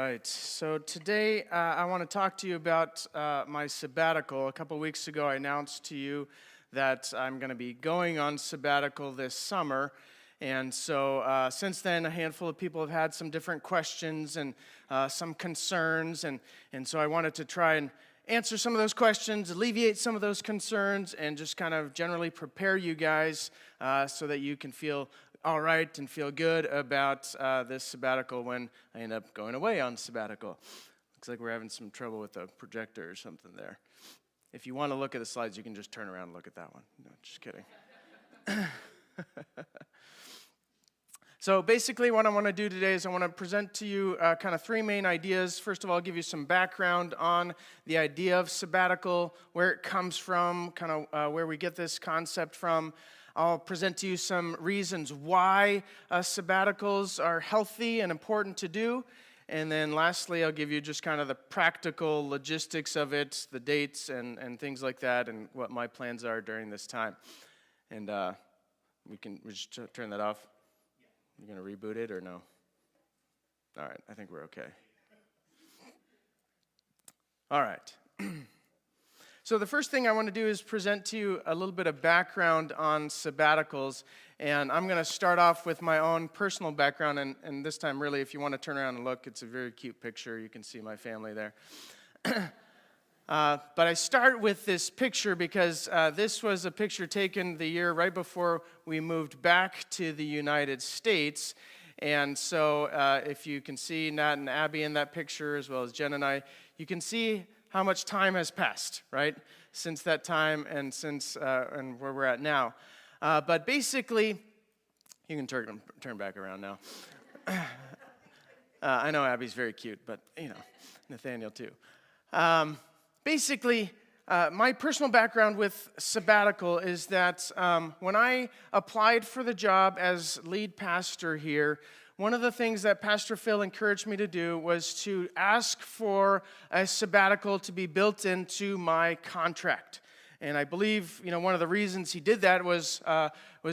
right, so today I want to talk to you about my sabbatical. A couple weeks ago I announced to you that I'm going to be going on sabbatical this summer. And so since then, a handful of people have had some different questions and some concerns. And so I wanted to try and answer some of those questions, alleviate some of those concerns, and just kind of generally prepare you guys so that you can feel all right and feel good about this sabbatical when I end up going away on sabbatical. Looks like we're having some trouble with the projector or something there. If you want to look at the slides, you can just turn around and look at that one. No, just kidding. So basically what I want to do today is I want to present to you kind of three main ideas. First of all, I'll give you some background on the idea of sabbatical, where it comes from, kind of where we get this concept from. I'll present to you some reasons why sabbaticals are healthy and important to do. And then lastly, I'll give you just kind of the practical logistics of it, the dates and things like that, and what my plans are during this time. And we just turn that off. You're going to reboot it or no? All right, I think we're okay. All right. So the first thing I want to do is present to you a little bit of background on sabbaticals. And I'm going to start off with my own personal background. And this time, really, if you want to turn around and look, it's a very cute picture. You can see my family there. But I start with this picture because this was a picture taken the year right before we moved back to the United States. And so if you can see Nat and Abby in that picture, as well as Jen and I, you can see how much time has passed, right, since that time and since and where we're at now. But basically, you can turn back around now. I know Abby's very cute, but, Nathaniel too. Basically, my personal background with sabbatical is that when I applied for the job as lead pastor here, one of the things that Pastor Phil encouraged me to do was to ask for a sabbatical to be built into my contract. And I believe, one of the reasons he did that was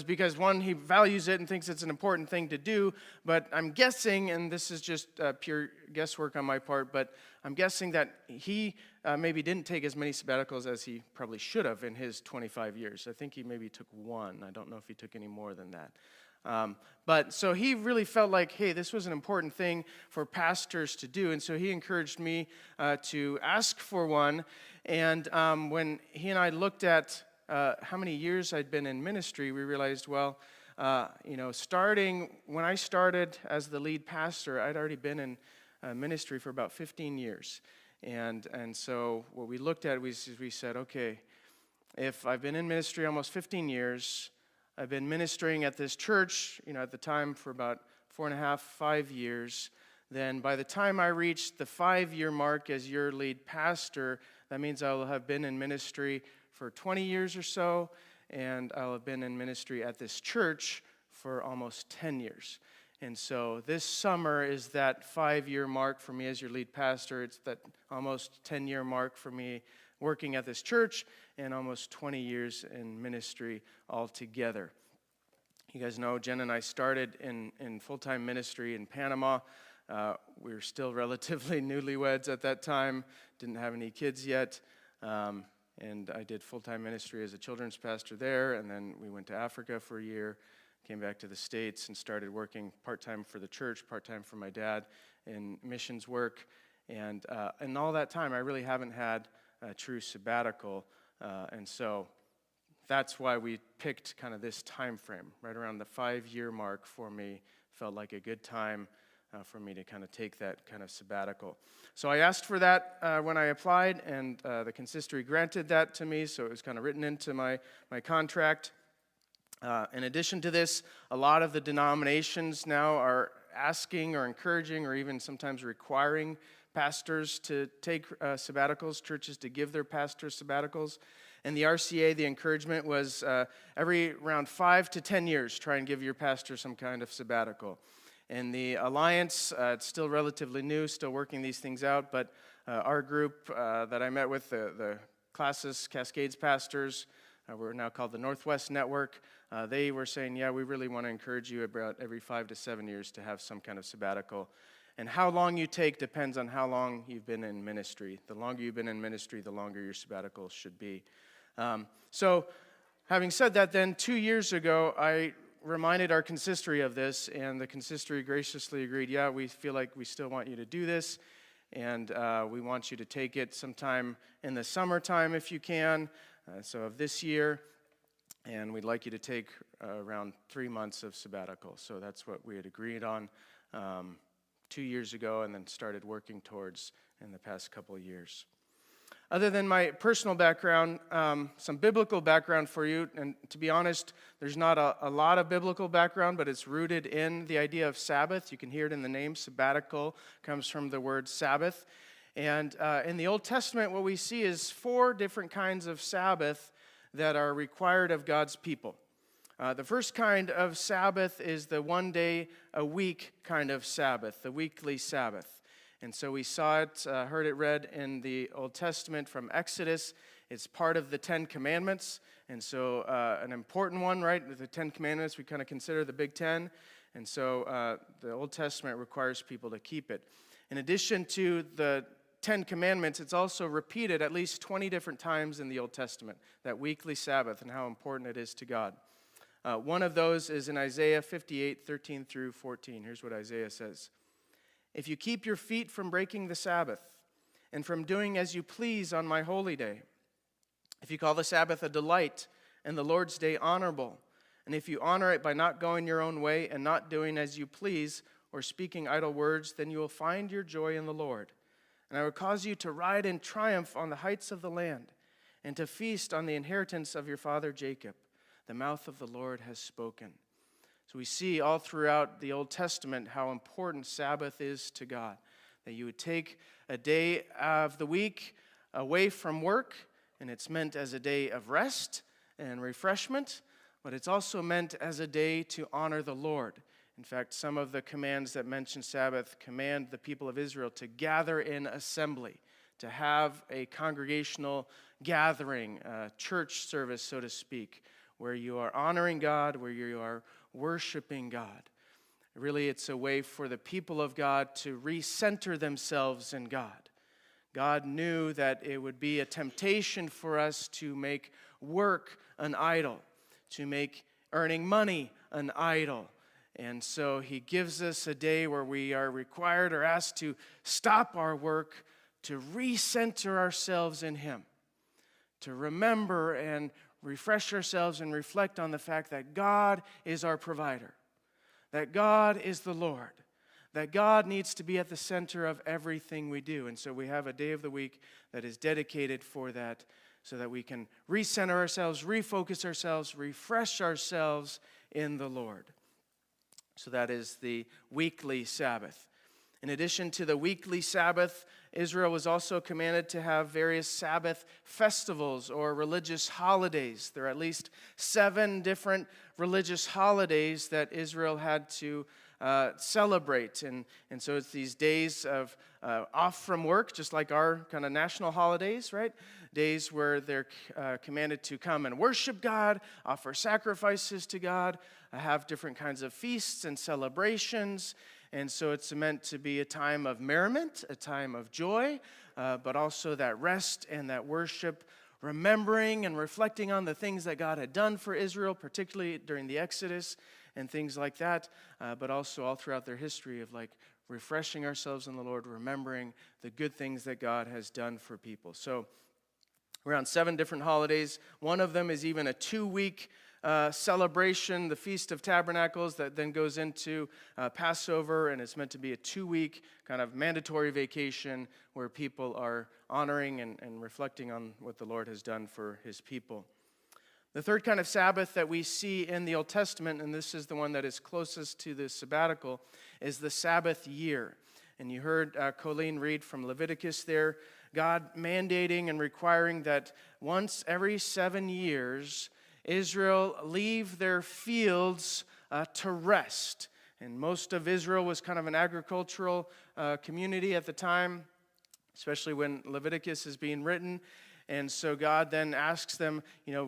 because, one, he values it and thinks it's an important thing to do. But I'm guessing, and this is just pure guesswork on my part, but I'm guessing that he maybe didn't take as many sabbaticals as he probably should have in his 25 years. I think he maybe took one. I don't know if he took any more than that. But so he really felt like, hey, this was an important thing for pastors to do. And so he encouraged me to ask for one. And when he and I looked at how many years I'd been in ministry, we realized, well, starting when I started as the lead pastor, I'd already been in ministry for about 15 years. And so what we looked at, we said, okay, if I've been in ministry almost 15 years, I've been ministering at this church, at the time for about 4.5, 5 years. Then by the time I reach the 5-year mark as your lead pastor, that means I will have been in ministry for 20 years or so, and I'll have been in ministry at this church for almost 10 years. And so this summer is that 5-year mark for me as your lead pastor. It's that almost 10-year mark for me working at this church, and almost 20 years in ministry altogether. You guys know Jen and I started in full-time ministry in Panama. We were still relatively newlyweds at that time, didn't have any kids yet, and I did full-time ministry as a children's pastor there, and then we went to Africa for a year, came back to the States and started working part-time for the church, part-time for my dad in missions work, and all that time I really haven't had a true sabbatical, and so that's why we picked kind of this time frame. Right around the 5-year mark for me felt like a good time for me to kind of take that kind of sabbatical. So I asked for that when I applied, and the consistory granted that to me, so it was kind of written into my contract. In addition to this, a lot of the denominations now are asking or encouraging or even sometimes requiring pastors to take sabbaticals, churches to give their pastors sabbaticals. And the RCA, the encouragement was every around 5 to 10 years, try and give your pastor some kind of sabbatical. And the Alliance, it's still relatively new, still working these things out, but our group that I met with, the Classes Cascades pastors, we're now called the Northwest Network, they were saying, yeah, we really want to encourage you about every 5 to 7 years to have some kind of sabbatical. And how long you take depends on how long you've been in ministry. The longer you've been in ministry, the longer your sabbatical should be. So having said that, then 2 years ago, I reminded our consistory of this, and the consistory graciously agreed, yeah, we feel like we still want you to do this, and we want you to take it sometime in the summertime if you can, so of this year, and we'd like you to take around 3 months of sabbatical. So that's what we had agreed on 2 years ago and then started working towards in the past couple of years. Other than my personal background, some biblical background for you, and to be honest, there's not a lot of biblical background, but it's rooted in the idea of Sabbath. You can hear it in the name. Sabbatical comes from the word Sabbath. And in the Old Testament, what we see is 4 different kinds of Sabbath that are required of God's people. The first kind of Sabbath is the 1 day a week kind of Sabbath, the weekly Sabbath. And so we saw it, heard it read in the Old Testament from Exodus. It's part of the 10 Commandments, and so an important one, right? The 10 Commandments we kind of consider the Big Ten, and so the Old Testament requires people to keep it. In addition to the 10 Commandments, it's also repeated at least 20 different times in the Old Testament, that weekly Sabbath and how important it is to God. One of those is in Isaiah 58, 13 through 14. Here's what Isaiah says. If you keep your feet from breaking the Sabbath and from doing as you please on my holy day, if you call the Sabbath a delight and the Lord's day honorable, and if you honor it by not going your own way and not doing as you please or speaking idle words, then you will find your joy in the Lord. And I will cause you to ride in triumph on the heights of the land and to feast on the inheritance of your father Jacob. The mouth of the Lord has spoken. So we see all throughout the Old Testament how important Sabbath is to God. That you would take a day of the week away from work, and it's meant as a day of rest and refreshment, but it's also meant as a day to honor the Lord. In fact, some of the commands that mention Sabbath command the people of Israel to gather in assembly, to have a congregational gathering, a church service, so to speak, where you are honoring God, where you are worshiping God. Really, it's a way for the people of God to recenter themselves in God. God knew that it would be a temptation for us to make work an idol, to make earning money an idol. And so he gives us a day where we are required or asked to stop our work, to recenter ourselves in him, to remember and refresh ourselves and reflect on the fact that God is our provider, that God is the Lord, that God needs to be at the center of everything we do. And so we have a day of the week that is dedicated for that so that we can recenter ourselves, refocus ourselves, refresh ourselves in the Lord. So that is the weekly Sabbath. In addition to the weekly Sabbath, Israel was also commanded to have various Sabbath festivals or religious holidays. There are at least 7 different religious holidays that Israel had to celebrate. And so it's these days of off from work, just like our kind of national holidays, right? Days where they're commanded to come and worship God, offer sacrifices to God, have different kinds of feasts and celebrations. And so it's meant to be a time of merriment, a time of joy, but also that rest and that worship, remembering and reflecting on the things that God had done for Israel, particularly during the Exodus and things like that, but also all throughout their history of like refreshing ourselves in the Lord, remembering the good things that God has done for people. So around 7 different holidays. One of them is even a 2-week celebration, the Feast of Tabernacles, that then goes into Passover, and it's meant to be a 2-week kind of mandatory vacation where people are honoring and reflecting on what the Lord has done for his people. The third kind of Sabbath that we see in the Old Testament, and this is the one that is closest to the sabbatical, is the Sabbath year. And you heard Colleen read from Leviticus there, God mandating and requiring that once every 7 years, Israel leave their fields to rest. And most of Israel was kind of an agricultural community at the time, especially when Leviticus is being written. And so God then asks them,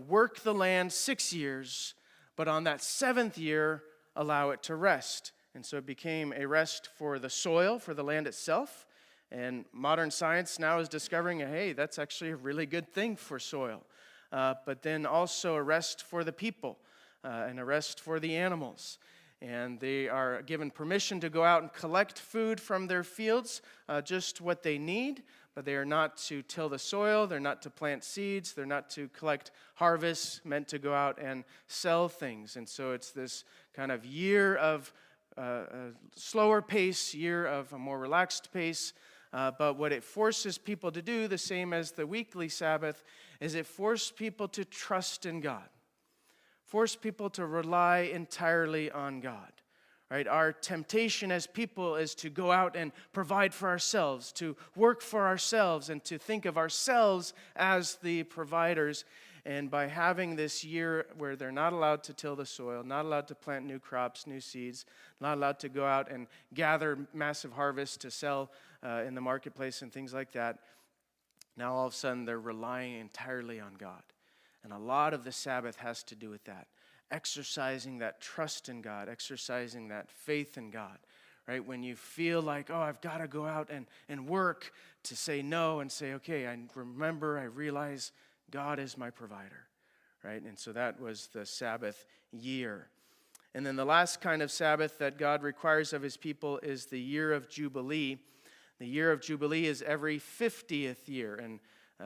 work the land 6 years, but on that 7th year, allow it to rest. And so it became a rest for the soil, for the land itself. And modern science now is discovering, hey, that's actually a really good thing for soil. But then also a rest for the people and a rest for the animals. And they are given permission to go out and collect food from their fields, just what they need. But they are not to till the soil, they're not to plant seeds, they're not to collect harvests meant to go out and sell things. And so it's this kind of year of a slower pace, year of a more relaxed pace. But what it forces people to do, the same as the weekly Sabbath, is it forced people to trust in God. Force people to rely entirely on God. Right? Our temptation as people is to go out and provide for ourselves, to work for ourselves, and to think of ourselves as the providers. And by having this year where they're not allowed to till the soil, not allowed to plant new crops, new seeds, not allowed to go out and gather massive harvests to sell in the marketplace and things like that, now all of a sudden they're relying entirely on God. And a lot of the Sabbath has to do with that. Exercising that trust in God, exercising that faith in God, right? When you feel like, oh, I've got to go out and work, to say no and say, okay, I realize God is my provider, right? And so that was the Sabbath year. And then the last kind of Sabbath that God requires of his people is the year of Jubilee. The year of Jubilee is every 50th year, and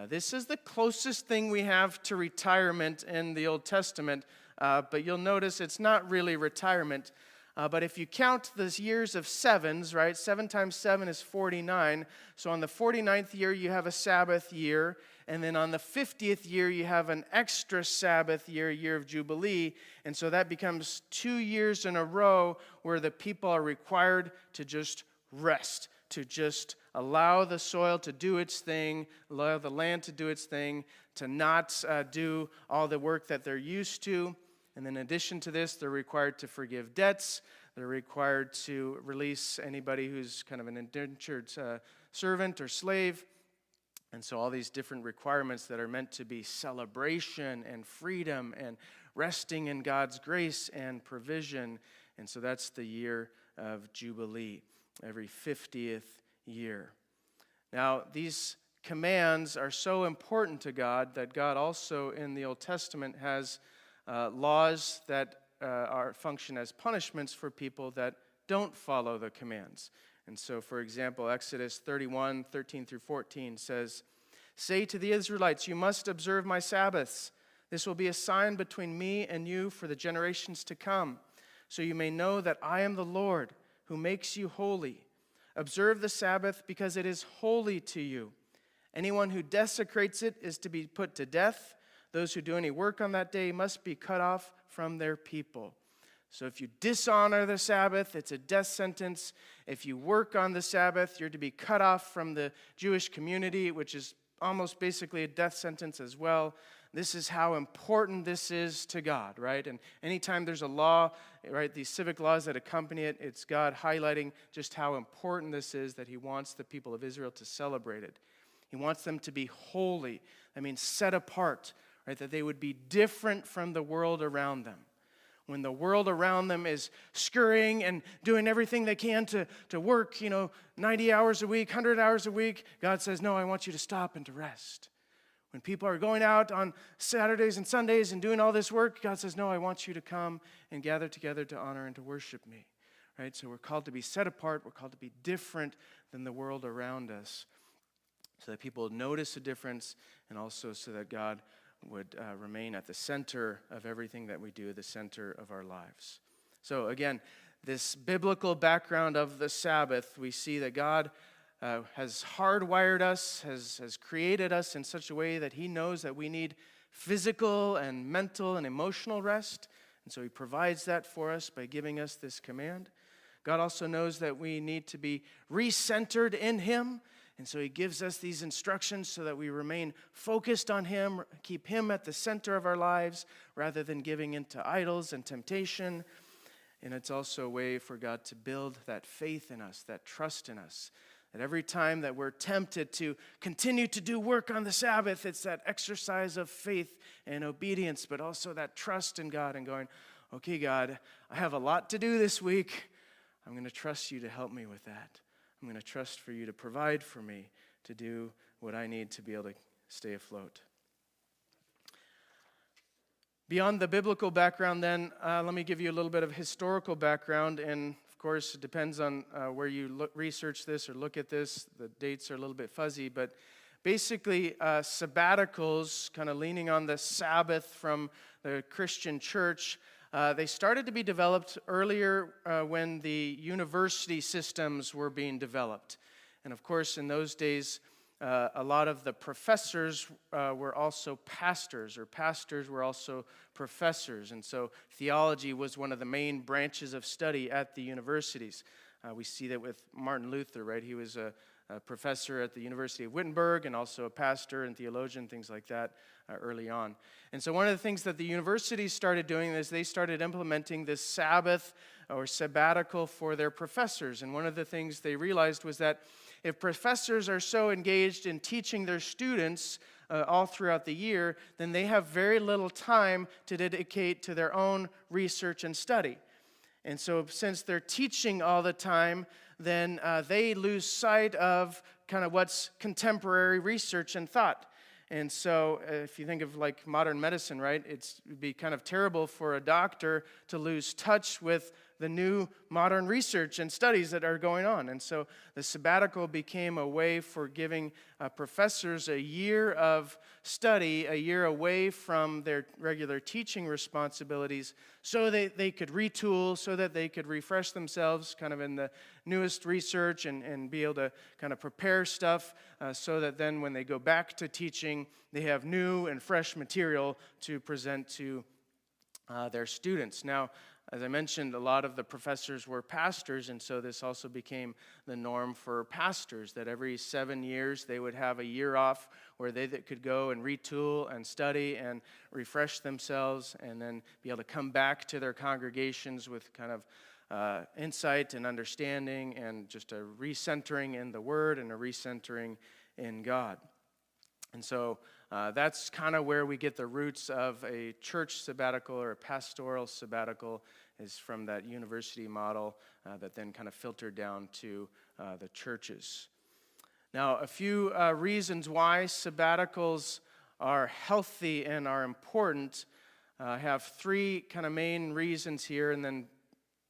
this is the closest thing we have to retirement in the Old Testament. But you'll notice it's not really retirement. But if you count the years of sevens, right, 7 times 7 is 49. So on the 49th year, you have a Sabbath year. And then on the 50th year, you have an extra Sabbath year, year of Jubilee. And so that becomes 2 years in a row where the people are required to just rest, to just allow the soil to do its thing, allow the land to do its thing, to not do all the work that they're used to. And then in addition to this, they're required to forgive debts. They're required to release anybody who's kind of an indentured servant or slave. And so all these different requirements that are meant to be celebration and freedom and resting in God's grace and provision. And so that's the year of Jubilee, every 50th year. Now, these commands are so important to God that God also in the Old Testament has laws that function as punishments for people that don't follow the commands. And so, for example, Exodus 31, 13 through 14 says, "Say to the Israelites, you must observe my Sabbaths. This will be a sign between me and you for the generations to come, so you may know that I am the Lord who makes you holy. Observe the Sabbath because it is holy to you. Anyone who desecrates it is to be put to death. Those who do any work on that day must be cut off from their people." So if you dishonor the Sabbath, it's a death sentence. If you work on the Sabbath, you're to be cut off from the Jewish community, which is almost basically a death sentence as well. This is how important this is to God, right? And anytime there's a law, right, these civic laws that accompany it, it's God highlighting just how important this is, that he wants the people of Israel to celebrate it. He wants them to be holy. That means set apart, right? That they would be different from the world around them. When the world around them is scurrying and doing everything they can to work, 90 hours a week, 100 hours a week, God says, no, I want you to stop and to rest. When people are going out on Saturdays and Sundays and doing all this work, God says, no, I want you to come and gather together to honor and to worship me. Right? So we're called to be set apart. We're called to be different than the world around us, so that people notice a difference, and also so that God would remain at the center of everything that we do, the center of our lives. So again, this biblical background of the Sabbath, we see that God has hardwired us, has created us in such a way that he knows that we need physical and mental and emotional rest. And so he provides that for us by giving us this command. God also knows that we need to be recentered in him. And so he gives us these instructions so that we remain focused on him, keep him at the center of our lives rather than giving into idols and temptation. And it's also a way for God to build that faith in us, that trust in us. That every time that we're tempted to continue to do work on the Sabbath, it's that exercise of faith and obedience, but also that trust in God and going, okay, God, I have a lot to do this week. I'm going to trust you to help me with that. I'm going to trust for you to provide for me to do what I need to be able to stay afloat. Beyond the biblical background then, let me give you a little bit of historical background. And of course, it depends on where you research this or look at this. The dates are a little bit fuzzy, but basically sabbaticals, kind of leaning on the Sabbath from the Christian church, they started to be developed earlier when the university systems were being developed. And of course, in those days, a lot of the professors were also pastors, or pastors were also professors. And so theology was one of the main branches of study at the universities. We see that with Martin Luther, right? He was a professor at the University of Wittenberg and also a pastor and theologian, things like that early on. And so one of the things that the universities started doing is they started implementing this Sabbath or sabbatical for their professors. And one of the things they realized was that if professors are so engaged in teaching their students all throughout the year, then they have very little time to dedicate to their own research and study. And so since they're teaching all the time, then they lose sight of kind of what's contemporary research and thought. And so if you think of like modern medicine, right, it'd be kind of terrible for a doctor to lose touch with the new modern research and studies that are going on. And so the sabbatical became a way for giving professors a year of study, a year away from their regular teaching responsibilities, so they could retool, so that they could refresh themselves kind of in the newest research and be able to kind of prepare stuff so that then when they go back to teaching, they have new and fresh material to present to their students. Now, as I mentioned, a lot of the professors were pastors, and so this also became the norm for pastors, that every 7 years they would have a year off where they could go and retool and study and refresh themselves and then be able to come back to their congregations with kind of insight and understanding and just a recentering in the Word and a recentering in God. And so that's kind of where we get the roots of a church sabbatical or a pastoral sabbatical, is from that university model that then kind of filtered down to the churches. Now, a few reasons why sabbaticals are healthy and are important. I have three kind of main reasons here, and then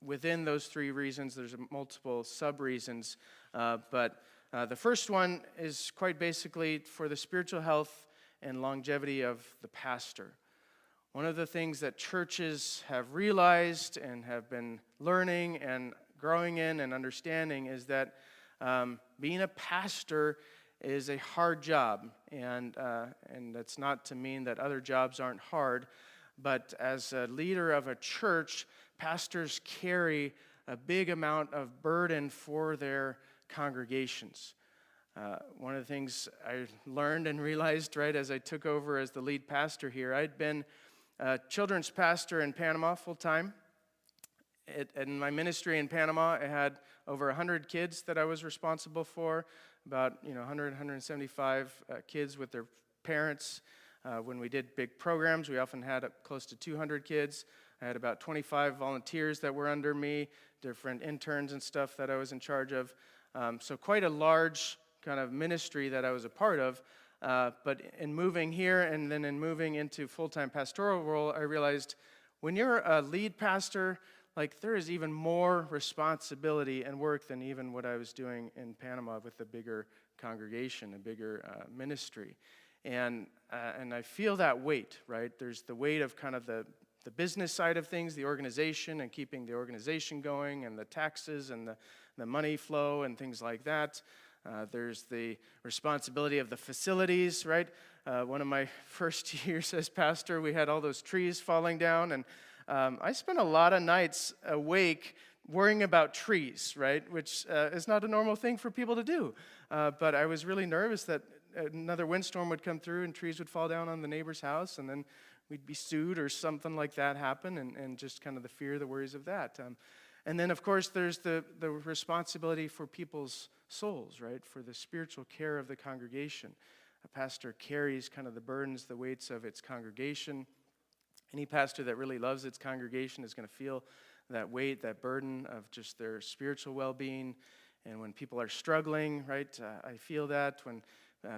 within those three reasons, there's multiple sub-reasons. But the first one is quite basically for the spiritual health and longevity of the pastor. One of the things that churches have realized and have been learning and growing in and understanding is that being a pastor is a hard job. And that's not to mean that other jobs aren't hard, but as a leader of a church, pastors carry a big amount of burden for their congregations. One of the things I learned and realized right as I took over as the lead pastor here, I'd been a children's pastor in Panama full time. In my ministry in Panama, I had over 100 kids that I was responsible for, about 100, 175 kids with their parents. When we did big programs, we often had close to 200 kids. I had about 25 volunteers that were under me, different interns and stuff that I was in charge of. So quite a large kind of ministry that I was a part of. But in moving here and then in moving into full-time pastoral role, I realized when you're a lead pastor, like there is even more responsibility and work than even what I was doing in Panama with a bigger congregation, a bigger ministry. And I feel that weight, right? There's the weight of kind of the business side of things, the organization and keeping the organization going and the taxes and the money flow and things like that. There's the responsibility of the facilities, right? One of my first years as pastor, we had all those trees falling down, and I spent a lot of nights awake worrying about trees, right? Which is not a normal thing for people to do. But I was really nervous that another windstorm would come through and trees would fall down on the neighbor's house, and then we'd be sued or something like that happen, and just kind of the fear, the worries of that. And then, of course, there's the responsibility for people's souls, right? For the spiritual care of the congregation. A pastor carries kind of the burdens, the weights of its congregation. Any pastor that really loves its congregation is going to feel that weight, that burden of just their spiritual well-being. And when people are struggling, right, I feel that. When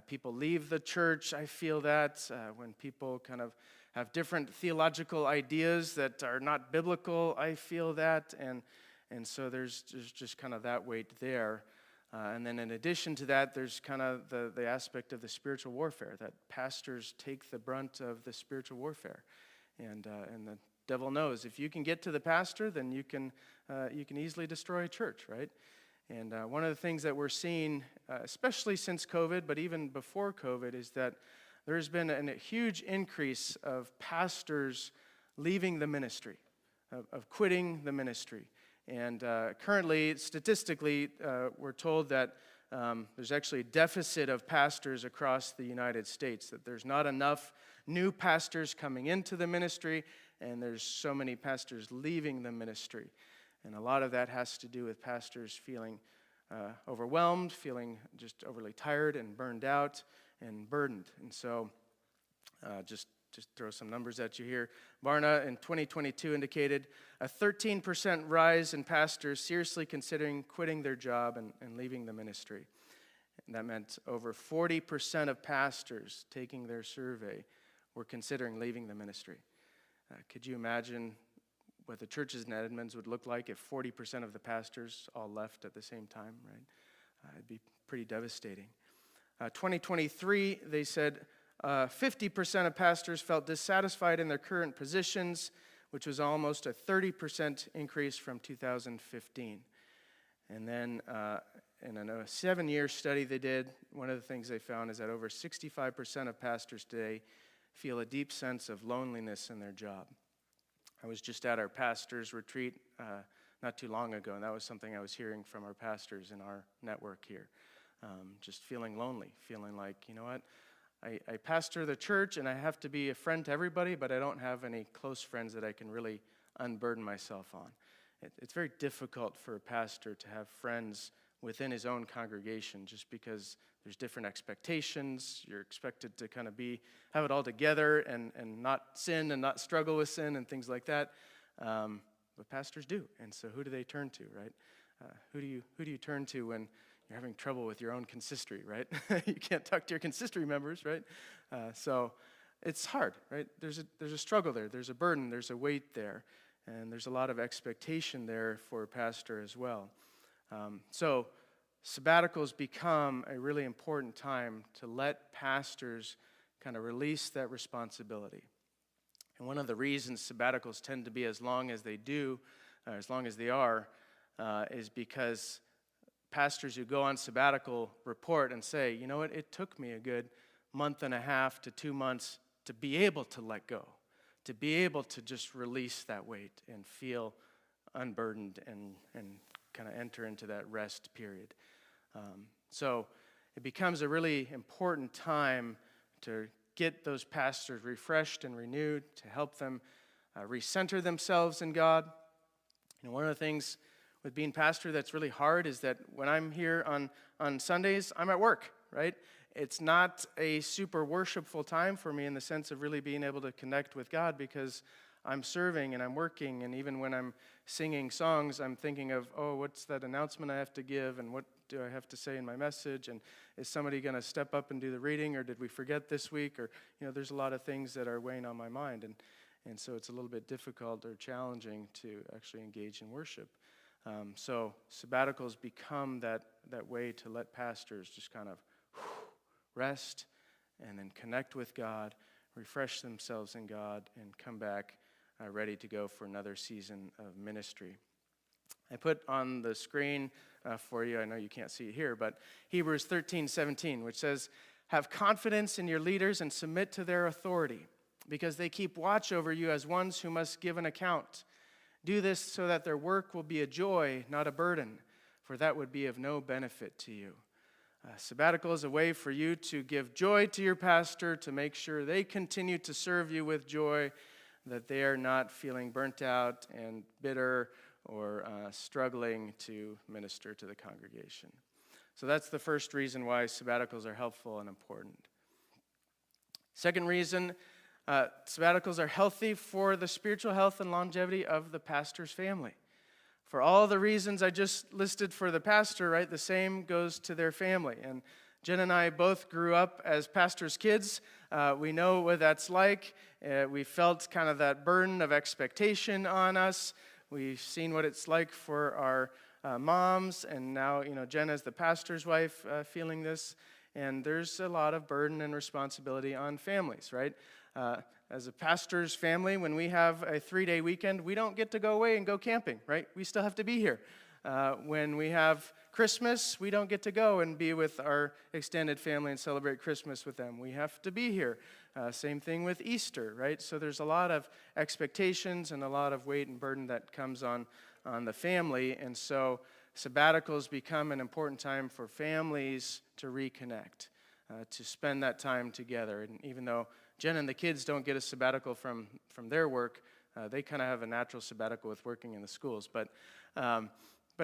people leave the church, I feel that. When people kind of have different theological ideas that are not biblical, I feel that. And so there's just kind of that weight there. And then in addition to that, there's kind of the aspect of the spiritual warfare, that pastors take the brunt of the spiritual warfare. And the devil knows if you can get to the pastor, then you can easily destroy a church, right? And one of the things that we're seeing, especially since COVID, but even before COVID, is that there's been a huge increase of pastors leaving the ministry, of quitting the ministry. And currently, statistically, we're told that there's actually a deficit of pastors across the United States, that there's not enough new pastors coming into the ministry, and there's so many pastors leaving the ministry. And a lot of that has to do with pastors feeling overwhelmed, feeling just overly tired and burned out and burdened. And so just throw some numbers at you here. Barna in 2022 indicated a 13% rise in pastors seriously considering quitting their job and leaving the ministry. And that meant over 40% of pastors taking their survey were considering leaving the ministry. Could you imagine what the churches in Edmonds would look like if 40% of the pastors all left at the same time, right? It'd be pretty devastating. 2023, they said 50% of pastors felt dissatisfied in their current positions, which was almost a 30% increase from 2015. And then in a 7-year study they did, one of the things they found is that over 65% of pastors today feel a deep sense of loneliness in their job. I was just at our pastors' retreat not too long ago, and that was something I was hearing from our pastors in our network here. Just feeling lonely, feeling like, you know what, I pastor the church and I have to be a friend to everybody, but I don't have any close friends that I can really unburden myself on. It's very difficult for a pastor to have friends within his own congregation just because there's different expectations. You're expected to kind of have it all together and not sin and not struggle with sin and things like that. But pastors do. And so who do they turn to, right? Who do you turn to when you're having trouble with your own consistory, right? You can't talk to your consistory members, right? So it's hard, right? There's a struggle there. There's a burden. There's a weight there. And there's a lot of expectation there for a pastor as well. So sabbaticals become a really important time to let pastors kind of release that responsibility. And one of the reasons sabbaticals tend to be as long as they do, as long as they are, is because pastors who go on sabbatical report and say, you know what, it took me a good month and a half to 2 months to be able to let go, to be able to just release that weight and feel unburdened and kind of enter into that rest period. So it becomes a really important time to get those pastors refreshed and renewed, to help them recenter themselves in God. You know, one of the things with being pastor that's really hard is that when I'm here on Sundays, I'm at work, right? It's not a super worshipful time for me in the sense of really being able to connect with God because I'm serving and I'm working, and even when I'm singing songs, I'm thinking of, oh, what's that announcement I have to give, and what do I have to say in my message, and is somebody going to step up and do the reading, or did we forget this week, or, you know, there's a lot of things that are weighing on my mind, and so it's a little bit difficult or challenging to actually engage in worship. So sabbaticals become that way to let pastors just kind of rest and then connect with God, refresh themselves in God, and come back ready to go for another season of ministry. I put on the screen for you, I know you can't see it here, but Hebrews 13:17, which says, "Have confidence in your leaders and submit to their authority, because they keep watch over you as ones who must give an account. Do this so that their work will be a joy, not a burden, for that would be of no benefit to you." Sabbatical is a way for you to give joy to your pastor, to make sure they continue to serve you with joy, that they are not feeling burnt out and bitter or struggling to minister to the congregation. So that's the first reason why sabbaticals are helpful and important. Second reason, sabbaticals are healthy for the spiritual health and longevity of the pastor's family. for all the reasons I just listed for the pastor, right, the same goes to their family. And Jen and I both grew up as pastors' kids. We know what that's like. We felt kind of that burden of expectation on us. We've seen what it's like for our moms, and now, Jen as the pastor's wife feeling this. And there's a lot of burden and responsibility on families, right? As a pastor's family, when we have a 3-day weekend, we don't get to go away and go camping, right? We still have to be here. When we have Christmas, we don't get to go and be with our extended family and celebrate Christmas with them. We have to be here. Same thing with Easter, right? So there's a lot of expectations and a lot of weight and burden that comes on the family. And so sabbaticals become an important time for families to reconnect, to spend that time together. And even though Jen and the kids don't get a sabbatical from their work, they kind of have a natural sabbatical with working in the schools. But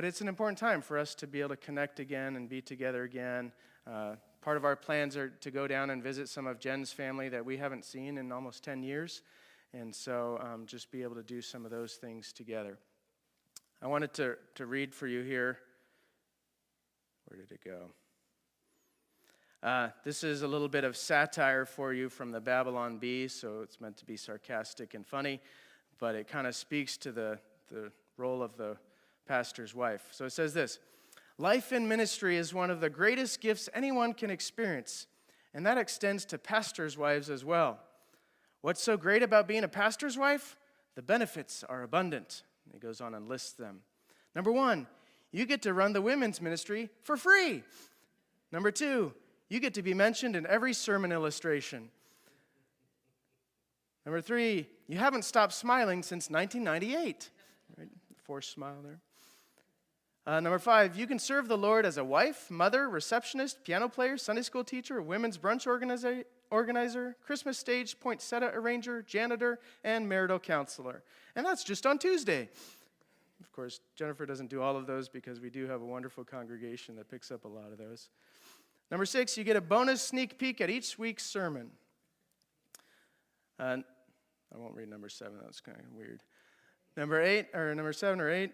it's an important time for us to be able to connect again and be together again. Part of our plans are to go down and visit some of Jen's family that we haven't seen in almost 10 years. And so just be able to do some of those things together. I wanted to read for you here. Where did it go? This is a little bit of satire for you from the Babylon Bee, so it's meant to be sarcastic and funny, but it kind of speaks to the role of the pastor's wife. So it says this: life in ministry is one of the greatest gifts anyone can experience, and that extends to pastors' wives as well. What's so great about being a pastor's wife? The benefits are abundant. And he goes on and lists them. Number 1, you get to run the women's ministry for free. Number 2, you get to be mentioned in every sermon illustration. Number 3, you haven't stopped smiling since 1998. Right? Forced smile there. Number 5, you can serve the Lord as a wife, mother, receptionist, piano player, Sunday school teacher, women's brunch organizer, Christmas stage, poinsettia arranger, janitor, and marital counselor. And that's just on Tuesday. Of course, Jennifer doesn't do all of those because we do have a wonderful congregation that picks up a lot of those. Number 6, you get a bonus sneak peek at each week's sermon. I won't read number 7. That's kind of weird. Number 7 or 8,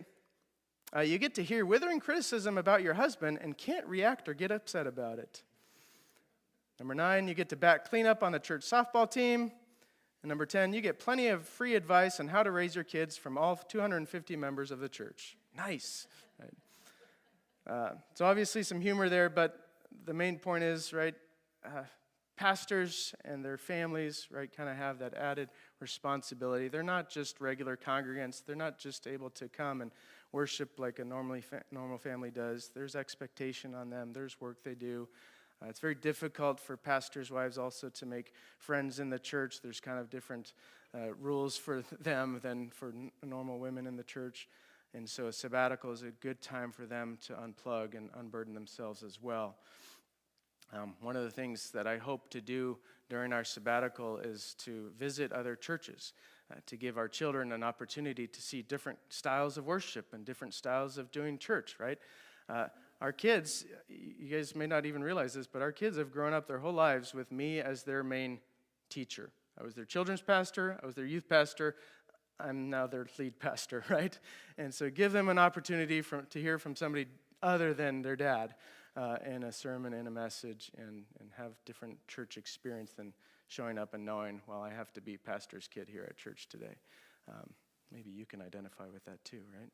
you get to hear withering criticism about your husband and can't react or get upset about it. Number 9, you get to bat cleanup on the church softball team. And number 10, you get plenty of free advice on how to raise your kids from all 250 members of the church. Nice. Right? So obviously some humor there, but the main point is, right, pastors and their families, right, kind of have that added responsibility. They're not just regular congregants. They're not just able to come and worship like a normal family does. There's expectation on them. There's work they do. It's very difficult for pastors' wives also to make friends in the church. There's kind of different rules for them than for normal women in the church. And so a sabbatical is a good time for them to unplug and unburden themselves as well. One of the things that I hope to do during our sabbatical is to visit other churches, to give our children an opportunity to see different styles of worship and different styles of doing church, right? Our kids, you guys may not even realize this, but our kids have grown up their whole lives with me as their main teacher. I was their children's pastor. I was their youth pastor. I'm now their lead pastor, right? And so give them an opportunity to hear from somebody other than their dad in a sermon and a message and have different church experience than showing up and knowing, well, I have to be pastor's kid here at church today. Maybe you can identify with that too, right?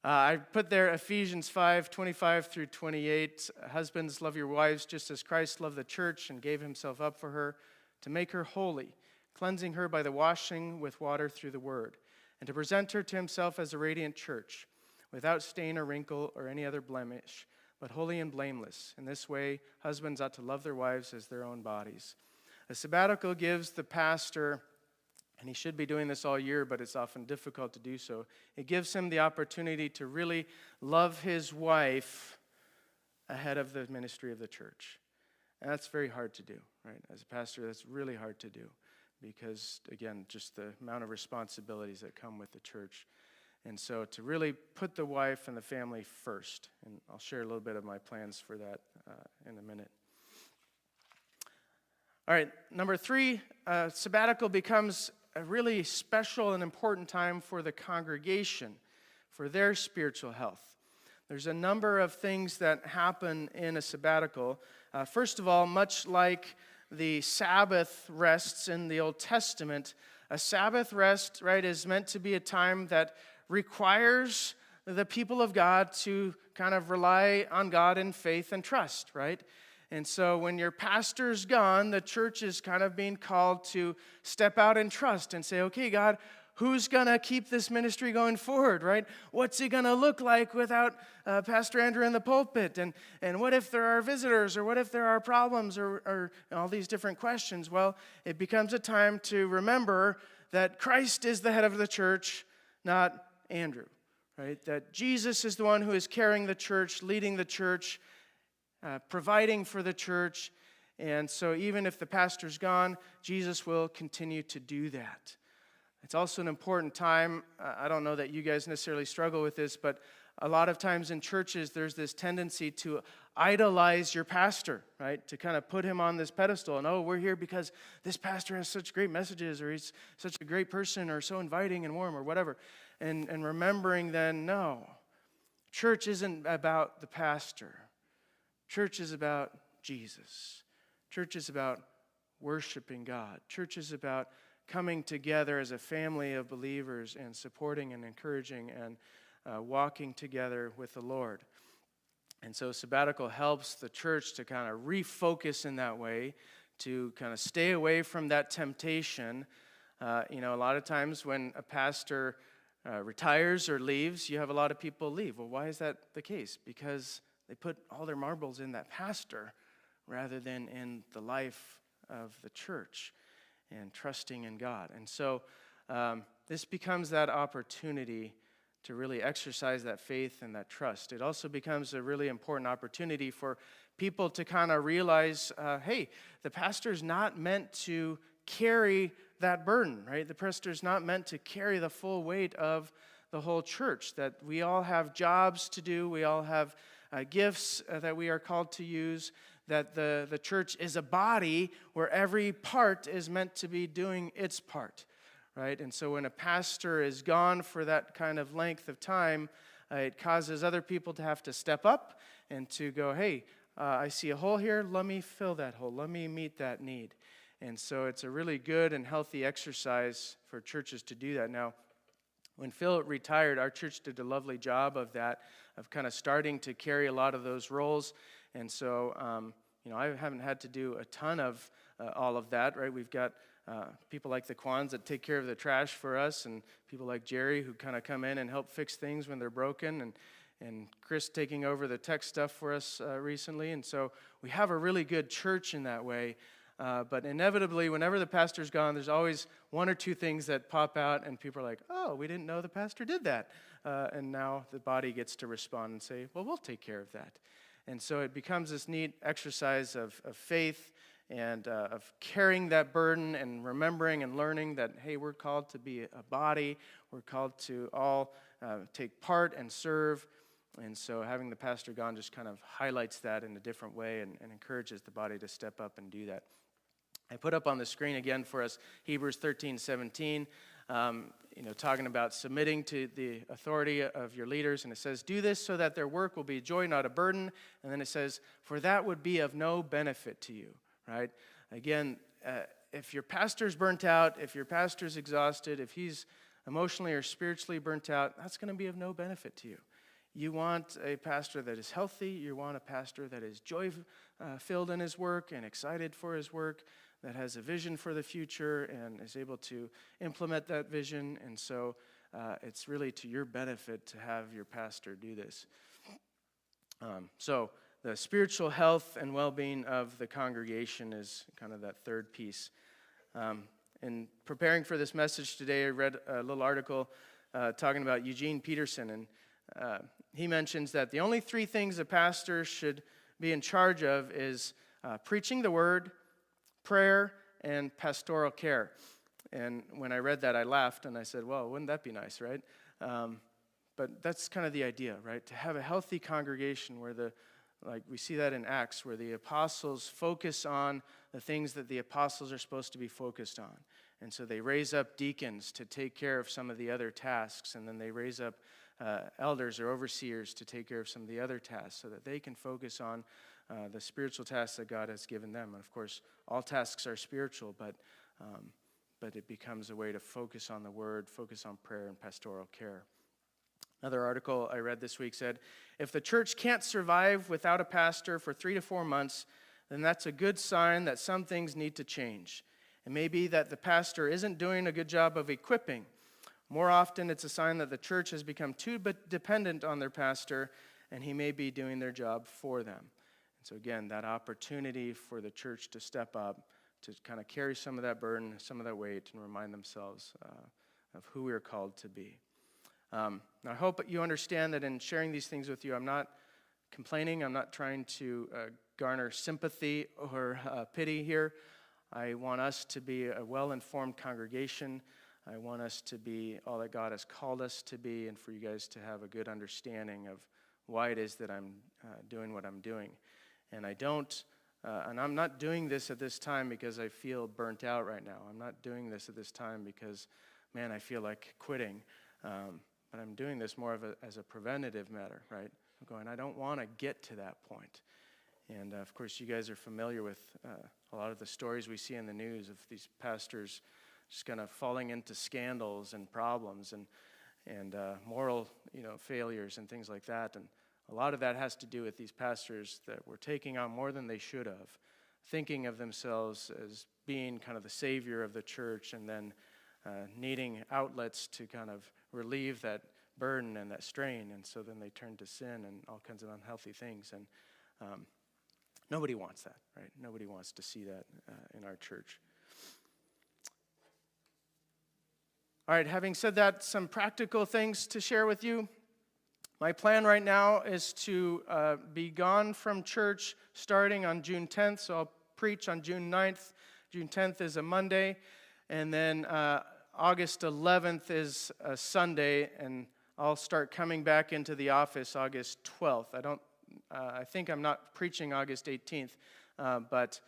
I put there Ephesians 5:25 through 28. Husbands, love your wives just as Christ loved the church and gave himself up for her to make her holy, cleansing her by the washing with water through the word, and to present her to himself as a radiant church, without stain or wrinkle or any other blemish, but holy and blameless. In this way, husbands ought to love their wives as their own bodies. A sabbatical gives the pastor, and he should be doing this all year, but it's often difficult to do so. It gives him the opportunity to really love his wife ahead of the ministry of the church. And that's very hard to do, right? As a pastor, that's really hard to do because, again, just the amount of responsibilities that come with the church. And so to really put the wife and the family first, and I'll share a little bit of my plans for that in a minute. All right, number 3, sabbatical becomes a really special and important time for the congregation, for their spiritual health. There's a number of things that happen in a sabbatical. First of all, much like the Sabbath rests in the Old Testament, a Sabbath rest, right, is meant to be a time that requires the people of God to kind of rely on God in faith and trust, right? And so when your pastor's gone, the church is kind of being called to step out in trust and say, okay, God, who's going to keep this ministry going forward, right? What's it going to look like without Pastor Andrew in the pulpit? And what if there are visitors, or what if there are problems, or all these different questions? Well, it becomes a time to remember that Christ is the head of the church, not Andrew, right? That Jesus is the one who is carrying the church, leading the church, providing for the church. And so even if the pastor's gone, Jesus will continue to do that. It's also an important time. I don't know that you guys necessarily struggle with this, but a lot of times in churches, there's this tendency to idolize your pastor, right? To kind of put him on this pedestal. And, oh, we're here because this pastor has such great messages, or he's such a great person, or so inviting and warm, or whatever. And remembering then, no, church isn't about the pastor. Church is about Jesus. Church is about worshiping God. Church is about coming together as a family of believers and supporting and encouraging and walking together with the Lord. And so sabbatical helps the church to kind of refocus in that way, to kind of stay away from that temptation. A lot of times when a pastor retires or leaves, you have a lot of people leave. Well, why is that the case? Because they put all their marbles in that pastor rather than in the life of the church and trusting in God. And so this becomes that opportunity to really exercise that faith and that trust. It also becomes a really important opportunity for people to kind of realize, hey, the pastor's not meant to carry that burden, right? The pastor's not meant to carry the full weight of the whole church, that we all have jobs to do, we all have gifts that we are called to use, that the church is a body where every part is meant to be doing its part, right? And so when a pastor is gone for that kind of length of time, it causes other people to have to step up and to go, hey, I see a hole here, let me fill that hole, let me meet that need. And so it's a really good and healthy exercise for churches to do that. Now, when Phil retired, our church did a lovely job of that, of kind of starting to carry a lot of those roles. And so, I haven't had to do a ton of all of that, right? We've got people like the Kwans that take care of the trash for us, and people like Jerry who kind of come in and help fix things when they're broken, and Chris taking over the tech stuff for us recently. And so we have a really good church in that way. But inevitably, whenever the pastor's gone, there's always one or two things that pop out, and people are like, oh, we didn't know the pastor did that. And now the body gets to respond and say, well, we'll take care of that. And so it becomes this neat exercise of faith and of carrying that burden and remembering and learning that, hey, we're called to be a body. We're called to all take part and serve. And so having the pastor gone just kind of highlights that in a different way and encourages the body to step up and do that. I put up on the screen again for us Hebrews 13:17, talking about submitting to the authority of your leaders. And it says, do this so that their work will be joy, not a burden. And then it says, for that would be of no benefit to you, right? Again, if your pastor's burnt out, if your pastor's exhausted, if he's emotionally or spiritually burnt out, that's going to be of no benefit to you. You want a pastor that is healthy. You want a pastor that is joy-filled in his work and excited for his work, that has a vision for the future and is able to implement that vision. And so it's really to your benefit to have your pastor do this. So the spiritual health and well-being of the congregation is kind of that third piece. In preparing for this message today, I read a little article talking about Eugene Peterson, and he mentions that the only three things a pastor should be in charge of is preaching the word, prayer, and pastoral care. And when I read that, I laughed, and I said, well, wouldn't that be nice, right? But that's kind of the idea, right? To have a healthy congregation where like we see that in Acts, where the apostles focus on the things that the apostles are supposed to be focused on. And so they raise up deacons to take care of some of the other tasks, and then they raise up elders or overseers to take care of some of the other tasks so that they can focus on the spiritual tasks that God has given them. And of course, all tasks are spiritual, but it becomes a way to focus on the Word, focus on prayer and pastoral care. Another article I read this week said, if the church can't survive without a pastor for 3 to 4 months, then that's a good sign that some things need to change. It may be that the pastor isn't doing a good job of equipping. More often, it's a sign that the church has become too dependent on their pastor, and he may be doing their job for them. And so again, that opportunity for the church to step up, to kind of carry some of that burden, some of that weight, and remind themselves of who we are called to be. I hope you understand that in sharing these things with you, I'm not complaining. I'm not trying to garner sympathy or pity here. I want us to be a well-informed congregation. I want us to be all that God has called us to be, and for you guys to have a good understanding of why it is that I'm doing what I'm doing. And I'm not doing this at this time because I feel burnt out right now. I'm not doing this at this time because, man, I feel like quitting. But I'm doing this more as a preventative matter, right? I'm going, I don't want to get to that point. And, of course, you guys are familiar with a lot of the stories we see in the news of these pastors just kind of falling into scandals and problems and moral, failures and things like that. And a lot of that has to do with these pastors that were taking on more than they should have, thinking of themselves as being kind of the savior of the church, and then needing outlets to kind of relieve that burden and that strain. And so then they turn to sin and all kinds of unhealthy things. And nobody wants that, right? Nobody wants to see that in our church. All right, having said that, some practical things to share with you. My plan right now is to be gone from church starting on June 10th, so I'll preach on June 9th. June 10th is a Monday, and then August 11th is a Sunday, and I'll start coming back into the office August 12th. I think I'm not preaching August 18th, but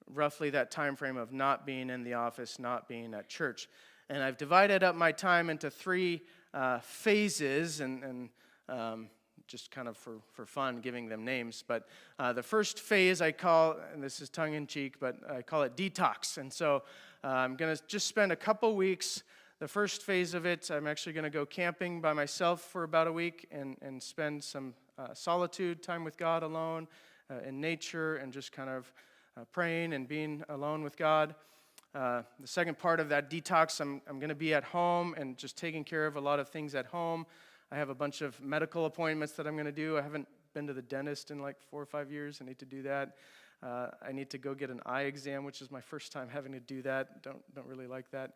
roughly that time frame of not being in the office, not being at church. And I've divided up my time into 3 phases, and just kind of for fun, giving them names. But the first phase I call, and this is tongue-in-cheek, but I call it detox. And so I'm going to just spend a couple weeks. The first phase of it, I'm actually going to go camping by myself for about a week and spend some solitude time with God alone in nature, and just kind of praying and being alone with God. The second part of that detox, I'm going to be at home and just taking care of a lot of things at home. I have a bunch of medical appointments that I'm going to do. I haven't been to the dentist in like 4 or 5 years. I need to do that. I need to go get an eye exam, which is my first time having to do that. Don't really like that.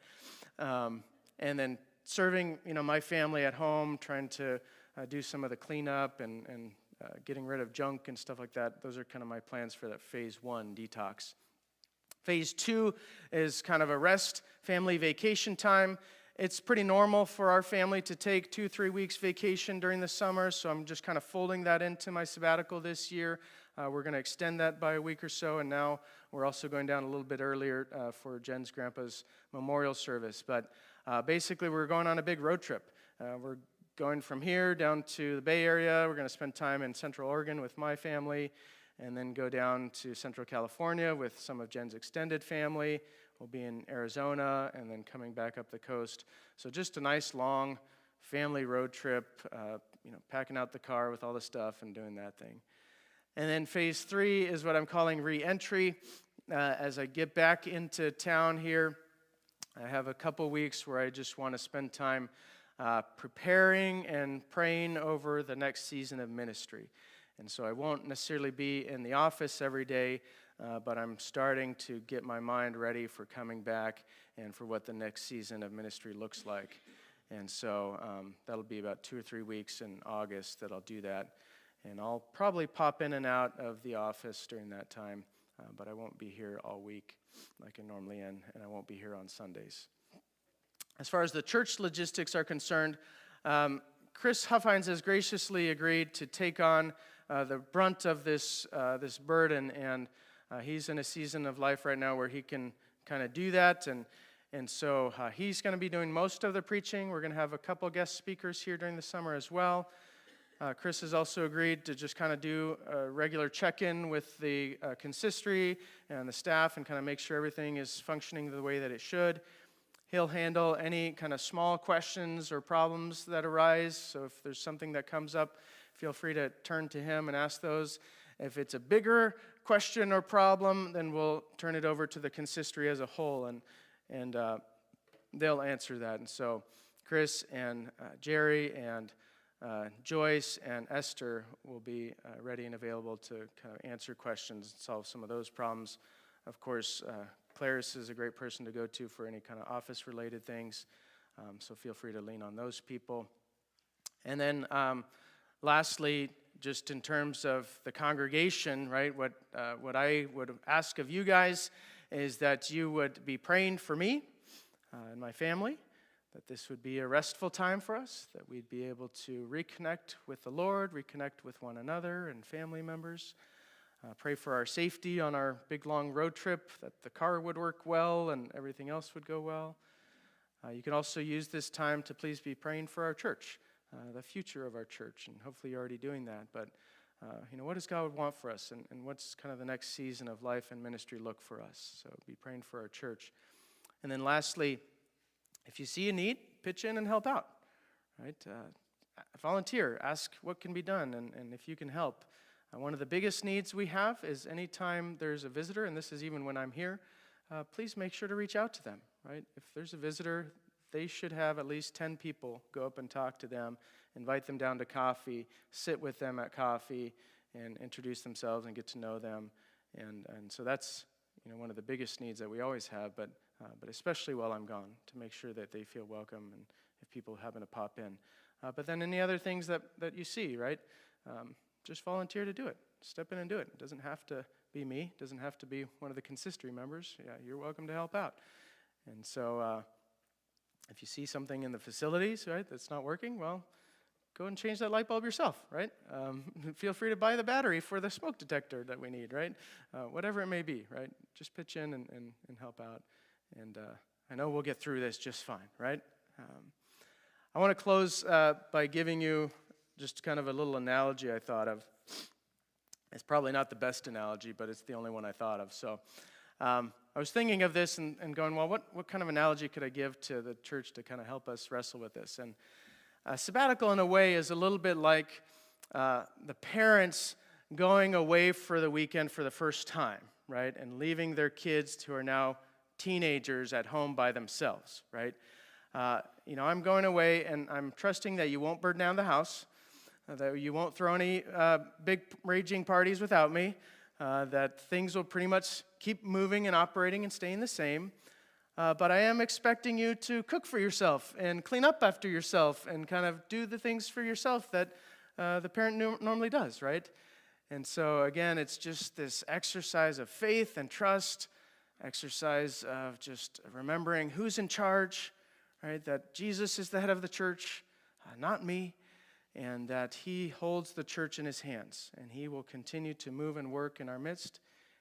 And then serving, my family at home, trying to do some of the cleanup and getting rid of junk and stuff like that. Those are kind of my plans for that phase 1 detox. Phase 2 is kind of a rest, family vacation time. It's pretty normal for our family to take 2-3 weeks vacation during the summer, so I'm just kind of folding that into my sabbatical this year. We're going to extend that by a week or so, and now we're also going down a little bit earlier for Jen's grandpa's memorial service. But basically, we're going on a big road trip. We're going from here down to the Bay Area. We're going to spend time in Central Oregon with my family, and then go down to Central California with some of Jen's extended family. We'll be in Arizona, and then coming back up the coast. So just a nice, long family road trip, packing out the car with all the stuff and doing that thing. And then phase 3 is what I'm calling re-entry. As I get back into town here, I have a couple weeks where I just want to spend time preparing and praying over the next season of ministry. And so I won't necessarily be in the office every day, but I'm starting to get my mind ready for coming back and for what the next season of ministry looks like. And so that'll be about 2 or 3 weeks in August that I'll do that. And I'll probably pop in and out of the office during that time, but I won't be here all week like I normally am, and I won't be here on Sundays. As far as the church logistics are concerned, Chris Huffines has graciously agreed to take on the brunt of this burden, and he's in a season of life right now where he can kind of do that, and And so he's going to be doing most of the preaching. We're going to have a couple guest speakers here during the summer as well. Chris has also agreed to just kind of do a regular check-in with the consistory and the staff and kind of make sure everything is functioning the way that it should. He'll handle any kind of small questions or problems that arise. So if there's something that comes up, feel free to turn to him and ask those. If it's a bigger question or problem, then we'll turn it over to the consistory as a whole, and they'll answer that. And so Chris and Jerry and Joyce and Esther will be ready and available to kind of answer questions and solve some of those problems. Of course, Clarice is a great person to go to for any kind of office-related things, so feel free to lean on those people. And then lastly, just in terms of the congregation, right, what I would ask of you guys is that you would be praying for me and my family, that this would be a restful time for us, that we'd be able to reconnect with the Lord, reconnect with one another and family members. Pray for our safety on our big, long road trip, that the car would work well and everything else would go well. You can also use this time to please be praying for our church, the future of our church, and hopefully you're already doing that. But, what does God want for us, and what's kind of the next season of life and ministry look for us? So be praying for our church. And then lastly, if you see a need, pitch in and help out, right? Volunteer, ask what can be done, and if you can help. One of the biggest needs we have is anytime there's a visitor, and this is even when I'm here, please make sure to reach out to them, right? If there's a visitor, they should have at least 10 people go up and talk to them, invite them down to coffee, sit with them at coffee, and introduce themselves and get to know them. And so that's one of the biggest needs that we always have, but especially while I'm gone, to make sure that they feel welcome and if people happen to pop in. But then any other things that you see, right? Just volunteer to do it. Step in and do it. It doesn't have to be me. It doesn't have to be one of the consistory members. Yeah, you're welcome to help out. And so if you see something in the facilities, right, that's not working, well, go and change that light bulb yourself, right? Feel free to buy the battery for the smoke detector that we need, right? Whatever it may be, right? Just pitch in and help out. And I know we'll get through this just fine, right? I want to close by giving you just kind of a little analogy I thought of. It's probably not the best analogy, but it's the only one I thought of. So I was thinking of this and going, well, what kind of analogy could I give to the church to kind of help us wrestle with this? And sabbatical, in a way, is a little bit like the parents going away for the weekend for the first time, right? And leaving their kids who are now teenagers at home by themselves, right? I'm going away, and I'm trusting that you won't burn down the house, that you won't throw any big raging parties without me, that things will pretty much keep moving and operating and staying the same. But I am expecting you to cook for yourself and clean up after yourself and kind of do the things for yourself that the parent normally does, right? And so, again, it's just this exercise of faith and trust, exercise of just remembering who's in charge, right? That Jesus is the head of the church, not me, and that he holds the church in his hands, and he will continue to move and work in our midst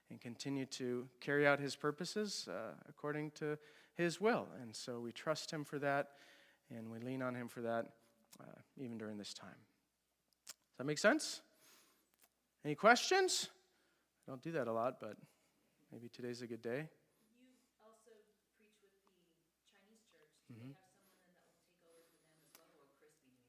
and continue to carry out his purposes according to his will. And so we trust him for that, and we lean on him for that even during this time. Does that make sense? Any questions? I don't do that a lot, but maybe today's a good day. You also preach with the Chinese church. Do they have someone then that will take over for them as well, or will Chris be doing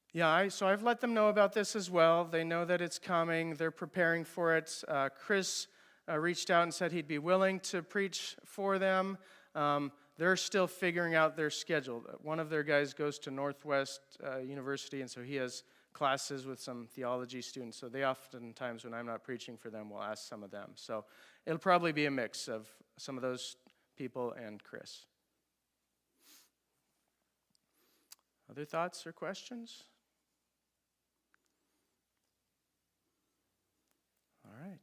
that? Yeah, so I've let them know about this as well. They know that it's coming. They're preparing for it. Chris reached out and said he'd be willing to preach for them. They're still figuring out their schedule. One of their guys goes to Northwest University, and so he has classes with some theology students. So they oftentimes, when I'm not preaching for them, will ask some of them. So it'll probably be a mix of some of those people and Chris. Other thoughts or questions? All right.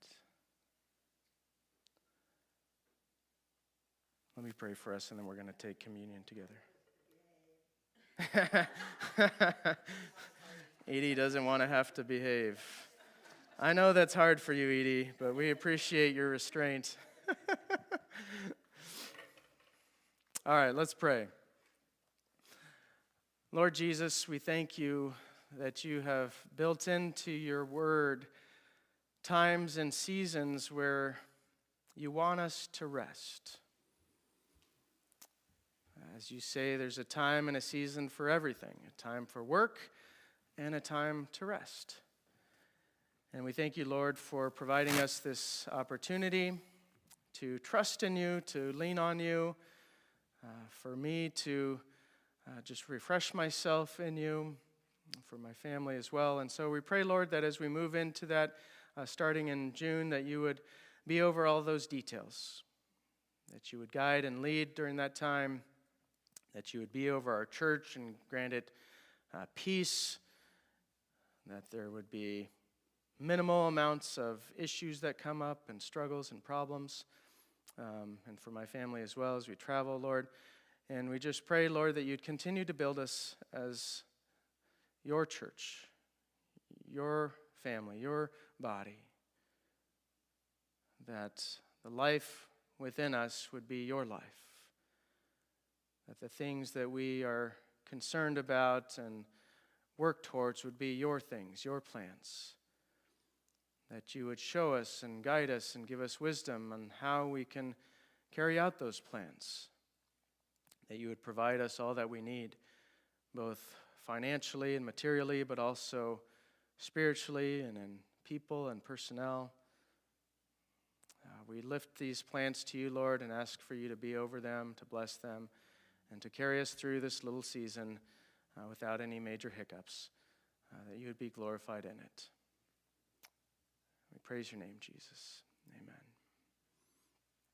Let me pray for us, and then we're going to take communion together. Edie doesn't want to have to behave. I know that's hard for you, Edie, but we appreciate your restraint. All right, let's pray. Lord Jesus, we thank you that you have built into your word times and seasons where you want us to rest. As you say, there's a time and a season for everything, a time for work and a time to rest. And we thank you, Lord, for providing us this opportunity to trust in you, to lean on you, for me to just refresh myself in you, for my family as well. And so we pray, Lord, that as we move into that, starting in June, that you would be over all those details, that you would guide and lead during that time, that you would be over our church and grant it peace, that there would be minimal amounts of issues that come up and struggles and problems, and for my family as well as we travel, Lord. And we just pray, Lord, that you'd continue to build us as your church, your family, your body, that the life within us would be your life, that the things that we are concerned about and work towards would be your things, your plans, that you would show us and guide us and give us wisdom on how we can carry out those plans, that you would provide us all that we need, both financially and materially, but also spiritually and in people and personnel. We lift these plans to you, Lord, and ask for you to be over them, to bless them, and to carry us through this little season without any major hiccups, that you would be glorified in it. We praise your name, Jesus. Amen.